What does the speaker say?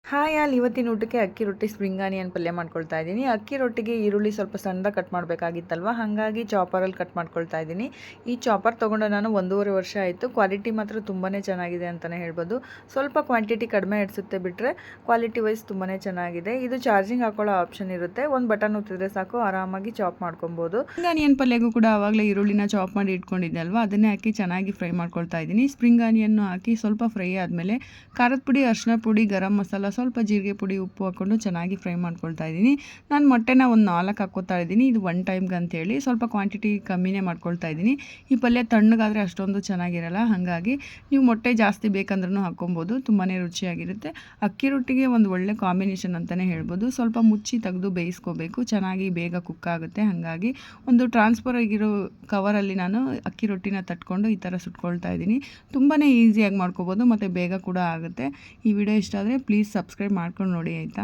Hi ಇವತ್ತಿನ ಊಟಕ್ಕೆ ಅಕ್ಕಿ ರೊಟ್ಟಿ ಸ್ಪ್ರಿಂಗ್ ಆನಿಯನ್ ಪಲ್ಯ ಮಾಡ್ಕೊಳ್ತಾ ಇದ್ದೀನಿ. ಅಕ್ಕಿ ರೊಟ್ಟಿಗೆ ಈರುಳ್ಳಿ ಸ್ವಲ್ಪ ಸಣ್ಣದಾಗಿ ಕಟ್ ಮಾಡಬೇಕಾಗಿತ್ತಲ್ವ, ಹಾಗಾಗಿ ಚಾಪರಲ್ಲಿ ಕಟ್ ಮಾಡ್ಕೊಳ್ತಾ ಇದ್ದೀನಿ. ಈ ಚಾಪರ್ ತೊಗೊಂಡು ನಾನು 1.5 ವರ್ಷ ಆಯಿತು. ಕ್ವಾಲಿಟಿ ಮಾತ್ರ ತುಂಬಾ ಚೆನ್ನಾಗಿದೆ ಅಂತಲೇ ಹೇಳ್ಬೋದು. ಸ್ವಲ್ಪ ಕ್ವಾಂಟಿಟಿ ಕಡಿಮೆ ಇಡಿಸುತ್ತೆ ಬಿಟ್ಟರೆ ಕ್ವಾಲಿಟಿ ವೈಸ್ ತುಂಬಾ ಚೆನ್ನಾಗಿದೆ. ಇದು ಚಾರ್ಜಿಂಗ್ ಹಾಕೊಳ್ಳೋ ಆಪ್ಷನ್ ಇರುತ್ತೆ. ಒಂದು ಬಟನ್ ಒತ್ತಿದ್ರೆ ಸಾಕು, ಆರಾಮಾಗಿ ಚಾಪ್ ಮಾಡ್ಕೊಬೋದು. ಸ್ಪ್ರಿಂಗ್ ಆನಿಯನ್ ಪಲ್ಯಗೂ ಕೂಡ ಆವಾಗಲೇ ಈರುಳ್ಳಿನ ಚಾಪ್ ಮಾಡಿ ಇಟ್ಕೊಂಡಿದ್ದೆ ಅಲ್ವಾ, ಅದನ್ನೇ ಹಾಕಿ ಚೆನ್ನಾಗಿ ಫ್ರೈ ಮಾಡ್ಕೊಳ್ತಾ ಇದ್ದೀನಿ. ಸ್ಪ್ರಿಂಗ್ ಆನಿಯನ್ನು ಹಾಕಿ ಸ್ವಲ್ಪ ಫ್ರೈ ಆದಮೇಲೆ ಖಾರದ ಪುಡಿ, ಅರಿಶಿನ ಪುಡಿ, ಗರಂ ಮಸಾಲ, ಸ್ವಲ್ಪ ಜೀರಿಗೆ ಪುಡಿ, ಉಪ್ಪು ಹಾಕ್ಕೊಂಡು ಚೆನ್ನಾಗಿ ಫ್ರೈ ಮಾಡ್ಕೊಳ್ತಾ ಇದ್ದೀನಿ. ನಾನು ಮೊಟ್ಟೆನ ಒಂದು 4 ಹಾಕ್ಕೊತಾ ಇದ್ದೀನಿ. ಇದು ಒನ್ ಟೈಮ್ಗೆ ಅಂತೇಳಿ ಸ್ವಲ್ಪ ಕ್ವಾಂಟಿಟಿ ಕಮ್ಮಿನೇ ಮಾಡ್ಕೊಳ್ತಾ ಇದ್ದೀನಿ. ಈ ಪಲ್ಯ ತಣ್ಣಗಾದರೆ ಅಷ್ಟೊಂದು ಚೆನ್ನಾಗಿರಲ್ಲ, ಹಾಗಾಗಿ ನೀವು ಮೊಟ್ಟೆ ಜಾಸ್ತಿ ಬೇಕಂದ್ರೂ ಹಾಕ್ಕೊಬೋದು. ತುಂಬಾ ರುಚಿಯಾಗಿರುತ್ತೆ. ಅಕ್ಕಿ ರೊಟ್ಟಿಗೆ ಒಂದು ಒಳ್ಳೆ ಕಾಂಬಿನೇಷನ್ ಅಂತಲೇ ಹೇಳ್ಬೋದು. ಸ್ವಲ್ಪ ಮುಚ್ಚಿ ತೆಗೆದು ಬೇಯಿಸ್ಕೋಬೇಕು, ಚೆನ್ನಾಗಿ ಬೇಗ ಕುಕ್ ಆಗುತ್ತೆ. ಹಾಗಾಗಿ ಒಂದು ಟ್ರಾನ್ಸ್ಫರ್ ಆಗಿರೋ ಕವರಲ್ಲಿ ನಾನು ಅಕ್ಕಿ ರೊಟ್ಟಿನ ತಟ್ಕೊಂಡು ಈ ಥರ ಸುಟ್ಕೊಳ್ತಾ ಇದ್ದೀನಿ. ತುಂಬಾ ಈಸಿಯಾಗಿ ಮಾಡ್ಕೋಬೋದು ಮತ್ತು ಬೇಗ ಕೂಡ ಆಗುತ್ತೆ. ಈ ವಿಡಿಯೋ ಇಷ್ಟ ಆದರೆ ಪ್ಲೀಸ್ ಸಬ್ಸ್ಕ್ರೈಬ್ ಮಾಡ್ಕೊಂಡು ನೋಡಿ ಆಯಿತಾ.